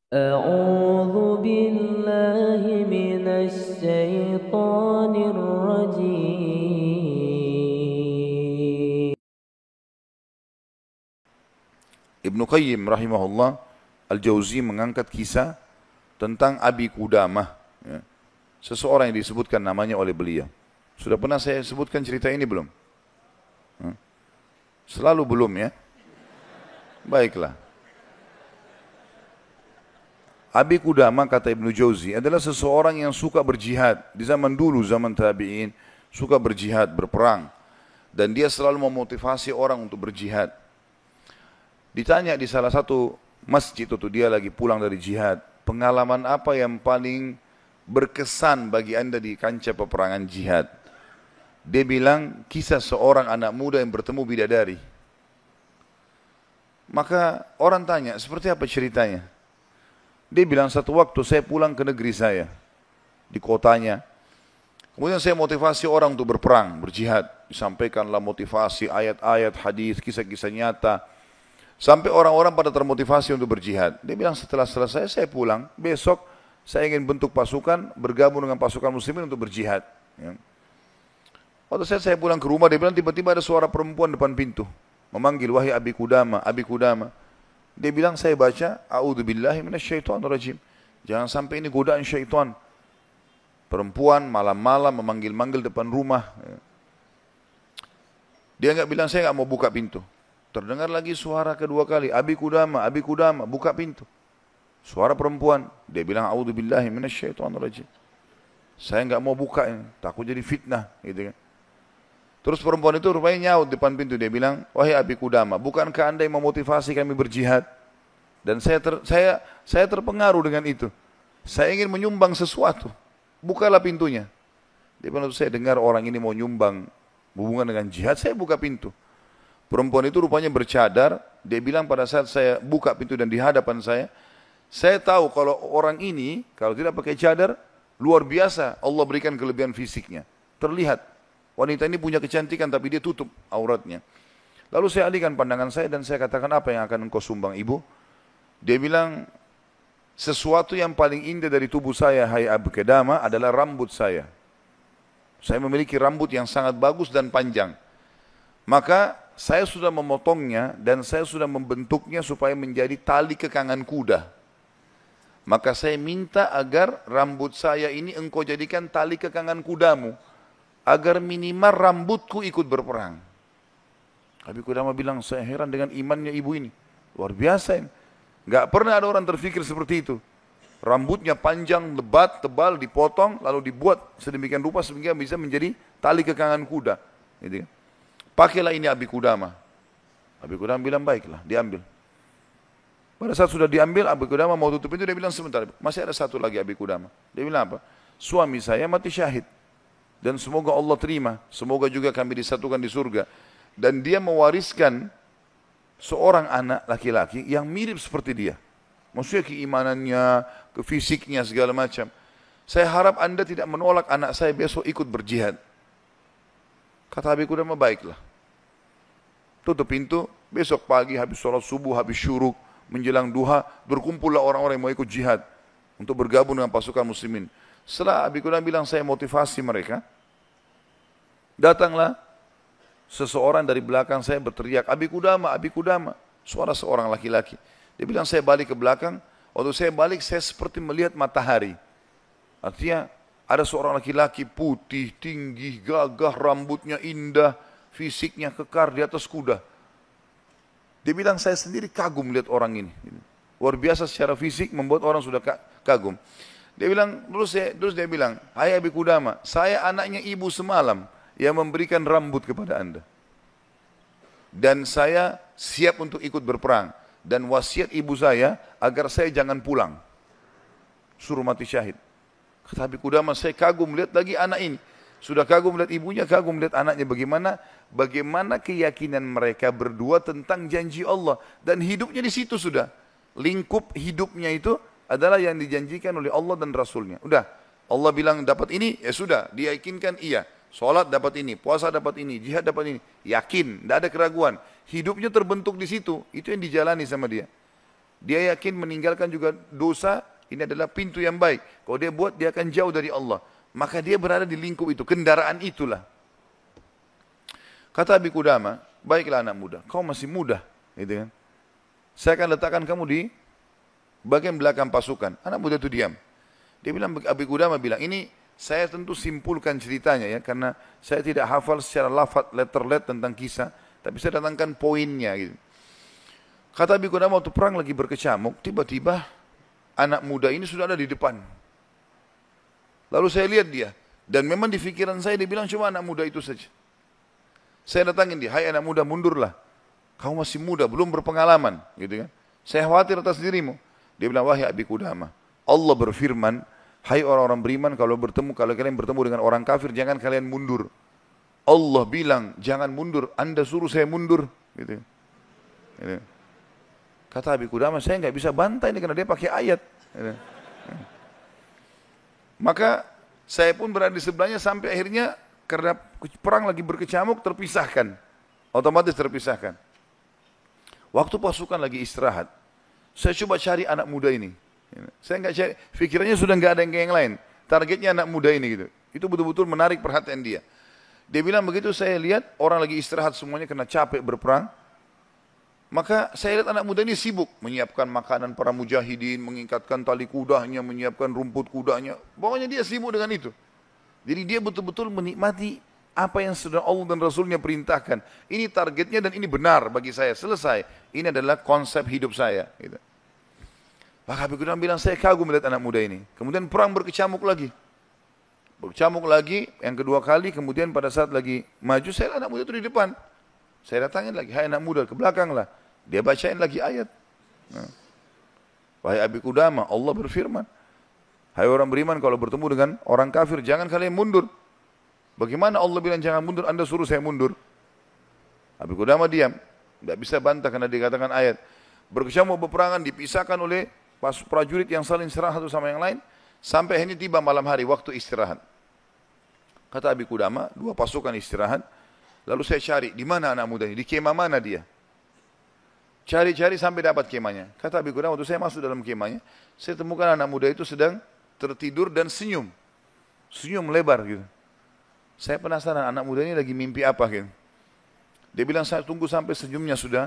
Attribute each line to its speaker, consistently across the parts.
Speaker 1: أعوذ بالله من الشيطان الرجيم.
Speaker 2: Ibnu Qayyim rahimahullah Al-Jauzi mengangkat kisah tentang Abi Qudamah, ya. Seseorang yang disebutkan namanya oleh beliau. Sudah pernah saya sebutkan cerita ini belum? Selalu belum, ya. Baiklah. Abi Qudamah, kata Ibnu Jauzi, adalah seseorang yang suka berjihad. Di zaman dulu, zaman tabi'in, suka berjihad, berperang. Dan dia selalu memotivasi orang untuk berjihad. Ditanya di salah satu masjid itu, dia lagi pulang dari jihad, pengalaman apa yang paling berkesan bagi anda di kancah peperangan jihad? Dia bilang, kisah seorang anak muda yang bertemu bidadari. Maka orang tanya, seperti apa ceritanya? Dia bilang, satu waktu saya pulang ke negeri saya, di kotanya. Kemudian saya motivasi orang untuk berperang, berjihad. Disampaikanlah motivasi, ayat-ayat, hadis, kisah-kisah nyata. Sampai orang-orang pada termotivasi untuk berjihad. Dia bilang, setelah selesai saya pulang, besok saya ingin bentuk pasukan, bergabung dengan pasukan muslimin untuk berjihad. Ya. Waktu saya pulang ke rumah, dia bilang tiba-tiba ada suara perempuan depan pintu. Memanggil, wahai Abi Qudamah, Abi Qudamah. Dia bilang, saya baca, a'udzubillahi minasyaitonirrajim. Jangan sampai ini godaan syaitan. Perempuan malam-malam memanggil-manggil depan rumah. Dia enggak bilang, saya enggak mau buka pintu. Terdengar lagi suara kedua kali, Abi Qudamah, buka pintu. Suara perempuan. Dia bilang, a'udzubillahi minasyaitonirrajim. Saya enggak mau buka ini, takut jadi fitnah, gitu kan. Terus perempuan itu rupanya nyaut depan pintu. Dia bilang, wahai Abi Qudamah, bukankah anda yang memotivasi kami berjihad? Dan saya terpengaruh dengan itu. Saya ingin menyumbang sesuatu. Bukalah pintunya. Dia bilang, saya dengar orang ini mau nyumbang hubungan dengan jihad, saya buka pintu. Perempuan itu rupanya bercadar. Dia bilang, pada saat saya buka pintu dan di hadapan saya tahu kalau orang ini, kalau tidak pakai cadar, luar biasa Allah berikan kelebihan fisiknya. Terlihat. Wanita ini punya kecantikan tapi dia tutup auratnya. Lalu saya alihkan pandangan saya dan saya katakan, apa yang akan engkau sumbang ibu? Dia bilang, sesuatu yang paling indah dari tubuh saya, hai Abi Qudamah, adalah rambut saya. Saya memiliki rambut yang sangat bagus dan panjang. Maka saya sudah memotongnya dan saya sudah membentuknya supaya menjadi tali kekangan kuda. Maka saya minta agar rambut saya ini engkau jadikan tali kekangan kudamu, agar minimal rambutku ikut berperang. Abi Qudamah bilang, saya heran dengan imannya ibu ini. Luar biasa ini. Gak pernah ada orang terfikir seperti itu. Rambutnya panjang, lebat, tebal, dipotong, lalu dibuat sedemikian rupa sehingga bisa menjadi tali kekangan kuda. Gitu. Pakailah ini Abi Qudamah. Abi Qudamah bilang, baiklah, diambil. Pada saat sudah diambil, Abi Qudamah mau tutup pintu, dia bilang, sebentar, masih ada satu lagi Abi Qudamah. Dia bilang apa? Suami saya mati syahid. Dan semoga Allah terima, semoga juga kami disatukan di surga. Dan dia mewariskan seorang anak laki-laki yang mirip seperti dia. Maksudnya keimanannya, kefisiknya, segala macam. Saya harap anda tidak menolak anak saya besok ikut berjihad. Kata Abi Qudamah, baiklah. Tutup pintu, besok pagi habis sholat subuh, habis syuruk, menjelang duha, berkumpullah orang-orang yang mau ikut jihad untuk bergabung dengan pasukan muslimin. Setelah Abi Qudamah bilang, saya motivasi mereka, datanglah seseorang dari belakang saya berteriak, Abi Qudamah, suara seorang laki-laki. Dia bilang, saya balik ke belakang, waktu saya balik saya seperti melihat matahari. Artinya ada seorang laki-laki putih, tinggi, gagah, rambutnya indah, fisiknya kekar di atas kuda. Dia bilang, saya sendiri kagum melihat orang ini. Luar biasa secara fisik, membuat orang sudah kagum. Dia bilang, terus dia bilang, hai Abi Qudamah, saya anaknya ibu semalam yang memberikan rambut kepada anda. Dan saya siap untuk ikut berperang. Dan wasiat ibu saya agar saya jangan pulang. Suruh mati syahid. Kata Abi Qudamah, saya kagum melihat lagi anak ini. Sudah kagum melihat ibunya, kagum melihat anaknya. Bagaimana keyakinan mereka berdua tentang janji Allah. Dan hidupnya di situ sudah. Lingkup hidupnya itu adalah yang dijanjikan oleh Allah dan Rasulnya. Udah, Allah bilang dapat ini, ya sudah, dia yakinkan iya. Sholat dapat ini, puasa dapat ini, jihad dapat ini. Yakin, tidak ada keraguan. Hidupnya terbentuk di situ, itu yang dijalani sama dia. Dia yakin meninggalkan juga dosa, ini adalah pintu yang baik. Kalau dia buat, dia akan jauh dari Allah. Maka dia berada di lingkup itu, kendaraan itulah. Kata Abi Qudamah, baiklah anak muda, kau masih muda, gitu kan. Saya akan letakkan kamu di bagian belakang pasukan. Anak muda itu diam. Dia bilang, Abi Qudamah bilang, ini saya tentu simpulkan ceritanya ya, karena saya tidak hafal secara lafaz letter tentang kisah, tapi saya datangkan poinnya gitu. Kata Abi Qudamah waktu perang lagi berkecamuk, tiba-tiba anak muda ini sudah ada di depan. Lalu saya lihat dia, dan memang di pikiran saya dia bilang cuma anak muda itu saja. Saya datangin dia, hai anak muda mundurlah. Kamu masih muda, belum berpengalaman, gitu kan. Saya khawatir atas dirimu. Dia bilang, wahai Abi Qudamah, Allah berfirman, hai orang-orang beriman, kalau kalian bertemu dengan orang kafir, jangan kalian mundur. Allah bilang, jangan mundur, Anda suruh saya mundur. Gitu. Gitu. Kata Abi Qudamah, saya nggak bisa bantai ini karena dia pakai ayat. Gitu. Maka saya pun berada di sebelahnya sampai akhirnya karena perang lagi berkecamuk terpisahkan. Otomatis terpisahkan. Waktu pasukan lagi istirahat, saya coba cari anak muda ini. Saya nggak cari, pikirannya sudah nggak ada yang lain. Targetnya anak muda ini gitu. Itu betul-betul menarik perhatian dia. Dia bilang begitu saya lihat orang lagi istirahat semuanya karena capek berperang. Maka saya lihat anak muda ini sibuk menyiapkan makanan para mujahidin, mengikatkan tali kudanya, menyiapkan rumput kudanya. Pokoknya dia sibuk dengan itu. Jadi dia betul-betul menikmati apa yang sudah Allah dan Rasulnya perintahkan. Ini targetnya dan ini benar bagi saya. Selesai. Ini adalah konsep hidup saya. Gitu. Maka Abi Qudamah bilang, saya kagum melihat anak muda ini. Kemudian perang berkecamuk lagi. Berkecamuk lagi, yang kedua kali, kemudian pada saat lagi maju, saya anak muda itu di depan. Saya datangin lagi, hai anak muda, ke belakang lah. Dia bacain lagi ayat. Nah. Wahai Abi Qudamah, Allah berfirman, hai orang beriman, kalau bertemu dengan orang kafir, jangan kalian mundur. Bagaimana Allah bilang jangan mundur, Anda suruh saya mundur? Abi Qudamah diam, tidak bisa bantah karena dikatakan ayat. Berkecamuk peperangan dipisahkan oleh prajurit yang saling serang satu sama yang lain, sampai akhirnya tiba malam hari, waktu istirahat. Kata Abi Qudamah, dua pasukan istirahat, lalu saya cari, di mana anak muda ini, di kemah mana dia? Cari-cari sampai dapat kemahnya. Kata Abi Qudamah, waktu saya masuk dalam kemahnya, saya temukan anak muda itu sedang tertidur dan senyum. Senyum lebar gitu. Saya penasaran, anak muda ini lagi mimpi apa gitu. Dia bilang, saya tunggu sampai senyumnya sudah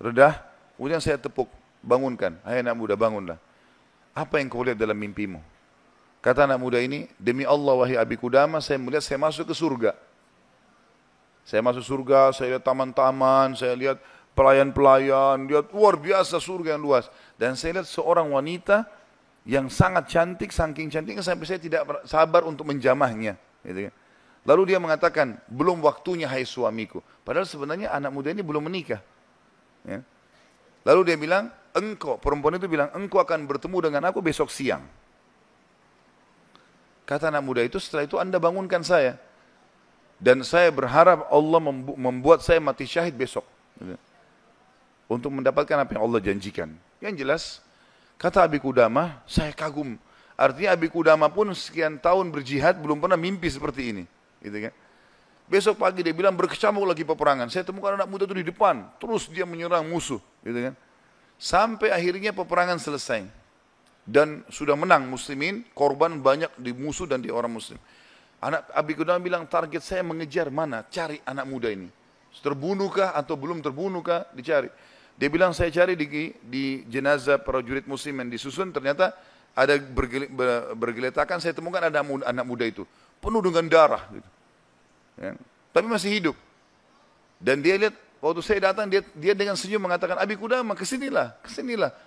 Speaker 2: redah, kemudian saya tepuk, bangunkan, hai anak muda bangunlah. Apa yang kau lihat dalam mimpimu? Kata anak muda ini, demi Allah wahai Abi Qudamah, saya melihat saya masuk ke surga. Saya masuk surga, saya lihat taman-taman, saya lihat pelayan-pelayan, lihat luar biasa surga yang luas. Dan saya lihat seorang wanita yang sangat cantik, saking cantiknya sampai saya tidak sabar untuk menjamahnya. Gitu kan. Lalu dia mengatakan, belum waktunya hai suamiku. Padahal sebenarnya anak muda ini belum menikah. Ya. Lalu dia bilang, engkau, perempuan itu bilang, engkau akan bertemu dengan aku besok siang. Kata anak muda itu, setelah itu Anda bangunkan saya. Dan saya berharap Allah membuat saya mati syahid besok. Untuk mendapatkan apa yang Allah janjikan. Yang jelas, kata Abi Qudamah, saya kagum. Artinya Abi Qudamah pun sekian tahun berjihad, belum pernah mimpi seperti ini. Gitu kan? Besok pagi dia bilang berkecamuk lagi peperangan. Saya temukan anak muda itu di depan. Terus dia menyerang musuh. Gitu kan? Sampai akhirnya peperangan selesai. Dan sudah menang muslimin, korban banyak di musuh dan di orang muslim. Anak Abi Qudamah bilang target saya mengejar mana, cari anak muda ini. Terbunuhkah atau belum terbunuhkah, dicari. Dia bilang saya cari di jenazah prajurit muslim yang disusun, ternyata ada bergeletakan, saya temukan ada anak muda itu. Penuh dengan darah. Gitu. Ya. Tapi masih hidup. Dan dia lihat, waktu saya datang, dia dengan senyum mengatakan, Abi Qudamah kesinilah.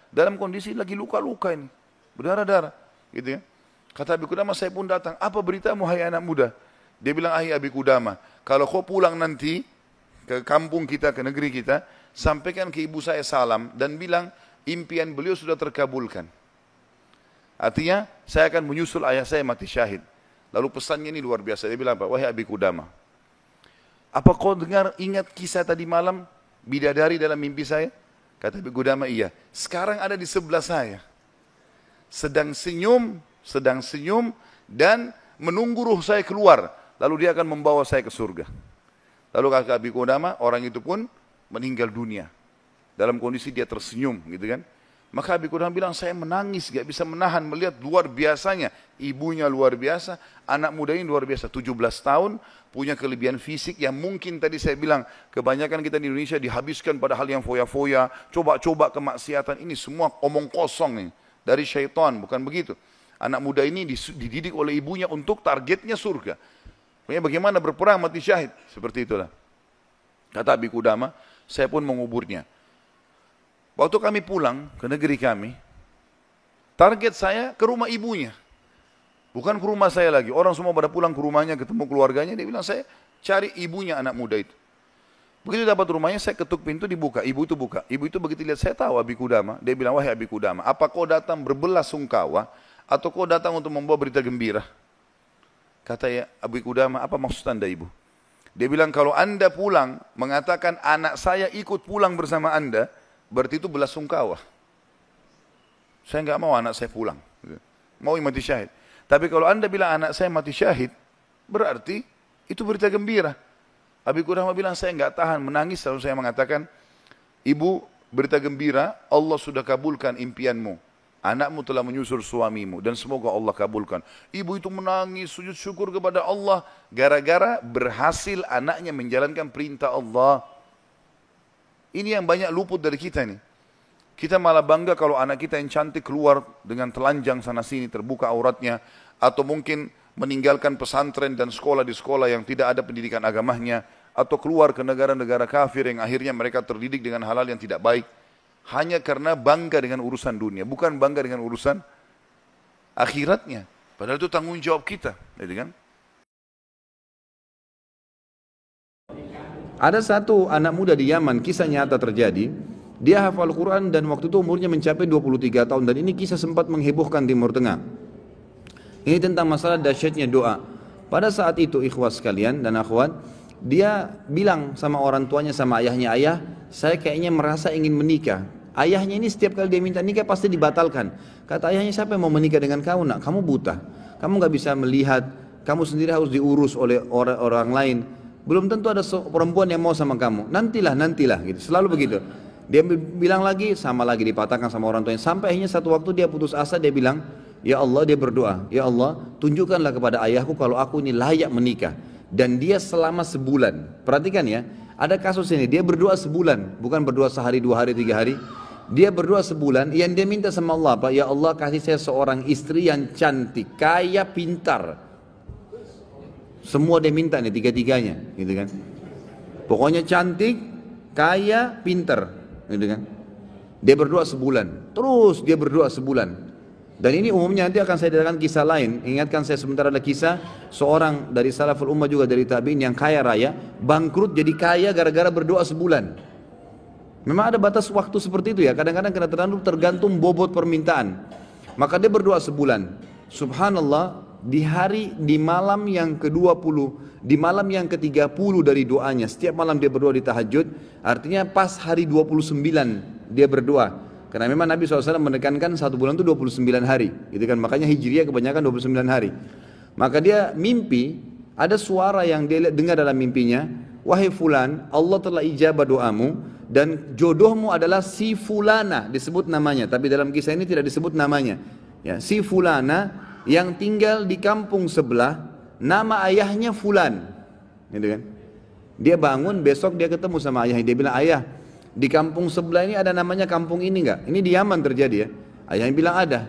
Speaker 2: Dalam kondisi lagi luka-luka ini. Berdarah-darah. Gitu ya. Kata Abi Qudamah, saya pun datang. Apa beritamu hai anak muda? Dia bilang, hai Abi Qudamah, kalau kau pulang nanti ke kampung kita, ke negeri kita, sampaikan ke ibu saya salam dan bilang impian beliau sudah terkabulkan. Artinya saya akan menyusul ayah saya mati syahid. Lalu pesannya ini luar biasa. Dia bilang apa? Wahai Abi Qudamah, apa kau ingat kisah tadi malam bidadari dalam mimpi saya? Kata Abi Qudamah, iya. Sekarang ada di sebelah saya. Sedang senyum dan menunggu ruh saya keluar. Lalu dia akan membawa saya ke surga. Lalu kata Abi Qudamah, orang itu pun meninggal dunia. Dalam kondisi dia tersenyum, gitu kan. Maka Abi Qudamah bilang, saya menangis, gak bisa menahan melihat luar biasanya. Ibunya luar biasa, anak muda ini luar biasa. 17 tahun, punya kelebihan fisik yang mungkin tadi saya bilang, kebanyakan kita di Indonesia dihabiskan pada hal yang foya-foya, coba-coba kemaksiatan. Ini semua omong kosong nih, dari syaitan, bukan begitu. Anak muda ini dididik oleh ibunya untuk targetnya surga. Bagaimana berperang mati syahid, seperti itulah. Kata Abi Qudamah, saya pun menguburnya. Waktu kami pulang ke negeri kami, target saya ke rumah ibunya. Bukan ke rumah saya lagi. Orang semua pada pulang ke rumahnya, ketemu keluarganya. Dia bilang, saya cari ibunya anak muda itu. Begitu dapat rumahnya, saya ketuk pintu, dibuka. Ibu itu buka. Ibu itu begitu lihat, saya tahu Abi Qudamah. Dia bilang, wahai Abi Qudamah, apa kau datang berbelasungkawa atau kau datang untuk membawa berita gembira? Kata ya Abi Qudamah, apa maksud anda ibu? Dia bilang, kalau anda pulang mengatakan anak saya ikut pulang bersama anda, berarti itu belasungkawa. Saya enggak mau anak saya pulang. Mau mati syahid. Tapi kalau anda bilang anak saya mati syahid, berarti itu berita gembira. Abi Qudamah bilang, saya enggak tahan menangis lalu saya mengatakan, ibu, berita gembira, Allah sudah kabulkan impianmu. Anakmu telah menyusul suamimu dan semoga Allah kabulkan. Ibu itu menangis, sujud syukur kepada Allah gara-gara berhasil anaknya menjalankan perintah Allah. Ini yang banyak luput dari kita nih. Kita malah bangga kalau anak kita yang cantik keluar dengan telanjang sana sini, terbuka auratnya, atau mungkin meninggalkan pesantren dan sekolah di sekolah yang tidak ada pendidikan agamanya, atau keluar ke negara-negara kafir yang akhirnya mereka terdidik dengan hal-hal yang tidak baik, hanya karena bangga dengan urusan dunia, bukan bangga dengan urusan akhiratnya. Padahal itu tanggung jawab kita, gitu kan?
Speaker 3: Ada satu anak muda di Yaman, kisah nyata terjadi. Dia hafal Quran dan waktu itu umurnya mencapai 23 tahun. Dan ini kisah sempat menghebohkan Timur Tengah. Ini tentang masalah dahsyatnya doa. Pada saat itu ikhwas sekalian dan akhwat, dia bilang sama orang tuanya, sama ayahnya, ayah, saya kayaknya merasa ingin menikah. Ayahnya ini setiap kali dia minta nikah pasti dibatalkan. Kata ayahnya, siapa yang mau menikah dengan kamu nak? Kamu buta, kamu gak bisa melihat, kamu sendiri harus diurus oleh orang lain. Belum tentu ada perempuan yang mau sama kamu. Nantilah gitu. Selalu begitu. Dia bilang lagi, sama lagi dipatahkan sama orang tuanya. Sampai akhirnya satu waktu dia putus asa, dia bilang, ya Allah, dia berdoa, ya Allah, tunjukkanlah kepada ayahku kalau aku ini layak menikah. Dan dia selama sebulan. Perhatikan ya, ada kasus ini, dia berdoa sebulan, bukan berdoa sehari, 2 hari, 3 hari. Dia berdoa sebulan, yang dia minta sama Allah apa? Ya Allah, kasih saya seorang istri yang cantik, kaya, pintar. Semua dia minta nih, tiga-tiganya, gitu kan. Pokoknya cantik, kaya, pintar, gitu kan. Dia berdoa sebulan, terus dia berdoa sebulan. Dan ini umumnya nanti akan saya datangkan kisah lain. Ingatkan saya sebentar, ada kisah seorang dari salaful ummah juga dari tabi'in yang kaya raya, bangkrut jadi kaya gara-gara berdoa sebulan. Memang ada batas waktu seperti itu ya. Kadang-kadang kena tergantung bobot permintaan. Maka dia berdoa sebulan. Subhanallah, di malam yang ke-20, di malam yang ke-30 dari doanya, setiap malam dia berdoa di tahajud, artinya pas hari 29 dia berdoa. Karena memang Nabi SAW menekankan 1 bulan itu 29 hari, gitu kan? Makanya Hijriah kebanyakan 29 hari. Maka dia mimpi, ada suara yang dia dengar dalam mimpinya, wahai fulan, Allah telah ijabah doamu dan jodohmu adalah si fulana, disebut namanya, tapi dalam kisah ini tidak disebut namanya. Ya, si fulana yang tinggal di kampung sebelah, nama ayahnya fulan, gitu kan? Dia bangun, besok dia ketemu sama ayahnya, dia bilang, ayah, di kampung sebelah ini ada namanya kampung ini enggak? Ini di Yaman terjadi ya. Ayahnya bilang ada.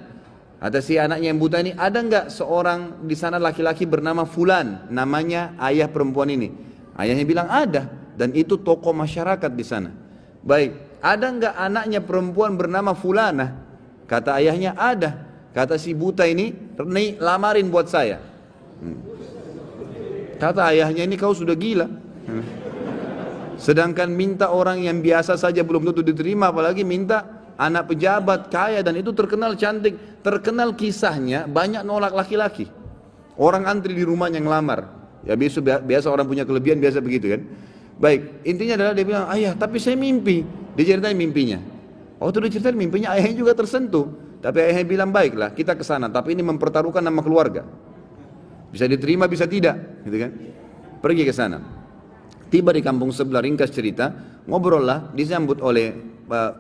Speaker 3: Ada si anaknya yang buta ini, ada enggak seorang di sana laki-laki bernama fulan, namanya ayah perempuan ini? Ayahnya bilang ada, dan itu tokoh masyarakat di sana. Baik, ada enggak anaknya perempuan bernama fulana? Kata ayahnya ada. Kata si buta ini, lamarin buat saya. Kata ayahnya, ini kau sudah gila. Sedangkan minta orang yang biasa saja belum tentu diterima, apalagi minta anak pejabat kaya, dan itu terkenal cantik, terkenal kisahnya banyak nolak laki-laki. Orang antri di rumahnya ngelamar. Ya biasa orang punya kelebihan biasa begitu kan. Baik, intinya adalah dia bilang, ayah tapi saya mimpi. Dia ceritain mimpinya. Waktu dia ceritain mimpinya, ayahnya juga tersentuh. Tapi ayahnya bilang, baiklah kita ke sana, tapi ini mempertaruhkan nama keluarga. Bisa diterima bisa tidak, gitu kan. Pergi ke sana. Tiba di kampung sebelah, ringkas cerita, ngobrol lah, disambut oleh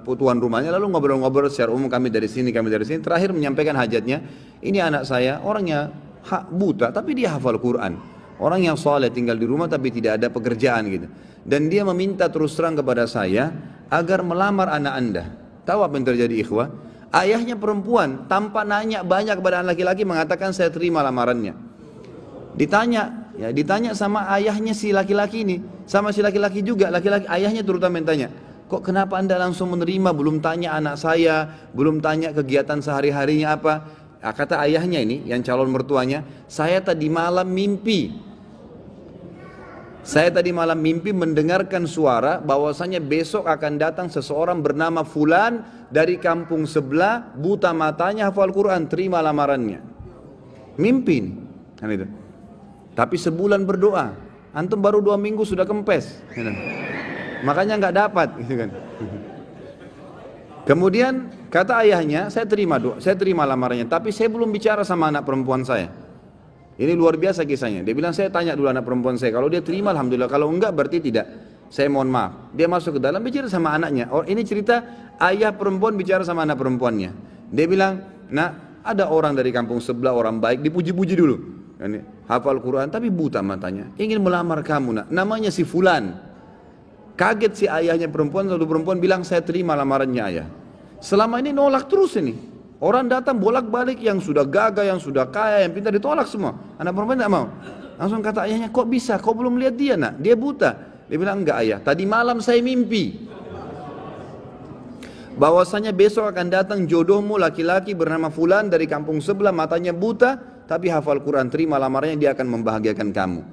Speaker 3: tuan rumahnya, lalu ngobrol-ngobrol secara umum, kami dari sini, terakhir menyampaikan hajatnya, ini anak saya, orangnya buta, tapi dia hafal Quran, orang yang soleh tinggal di rumah tapi tidak ada pekerjaan gitu, dan dia meminta terus terang kepada saya, agar melamar anak anda. Tahu apa yang terjadi ikhwah? Ayahnya perempuan, tanpa nanya banyak kepada anak laki-laki, mengatakan saya terima lamarannya. Ditanya sama ayahnya si laki-laki ini, sama si laki-laki juga, ayahnya terutama yang tanya, kok kenapa anda langsung menerima, belum tanya anak saya, belum tanya kegiatan sehari-harinya apa? Kata ayahnya ini, yang calon mertuanya, saya tadi malam mimpi mendengarkan suara bahwasanya besok akan datang seseorang bernama Fulan dari kampung sebelah, buta matanya, hafal Quran, terima lamarannya. Mimpi nih, kan itu. Tapi sebulan berdoa, antum baru 2 minggu sudah kempes, makanya nggak dapat, gitu kan. Kemudian kata ayahnya, saya terima lamarannya, tapi saya belum bicara sama anak perempuan saya. Ini luar biasa kisahnya. Dia bilang, saya tanya dulu anak perempuan saya, kalau dia terima alhamdulillah, kalau enggak berarti tidak. Saya mohon maaf. Dia masuk ke dalam bicara sama anaknya. Ini cerita ayah perempuan bicara sama anak perempuannya. Dia bilang, nak, ada orang dari kampung sebelah, orang baik, dipuji-puji dulu. Hafal Quran tapi buta matanya, ingin melamar kamu nak, namanya si Fulan. Kaget si ayahnya perempuan, lalu perempuan bilang, saya terima lamarannya ayah. Selama ini nolak terus ini, orang datang bolak-balik, yang sudah gagah, yang sudah kaya, yang pintar, ditolak semua. Anak perempuan tidak mau. Langsung kata ayahnya, kok bisa, kau belum lihat dia nak, dia buta. Dia bilang, enggak ayah, tadi malam saya mimpi bahwasanya besok akan datang jodohmu laki-laki bernama Fulan dari kampung sebelah, matanya buta tapi hafal Quran, terima lamarannya, dia akan membahagiakan kamu.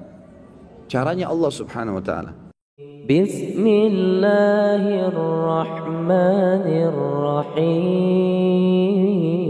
Speaker 3: Caranya Allah subhanahu wa ta'ala.
Speaker 1: Bismillahirrahmanirrahim.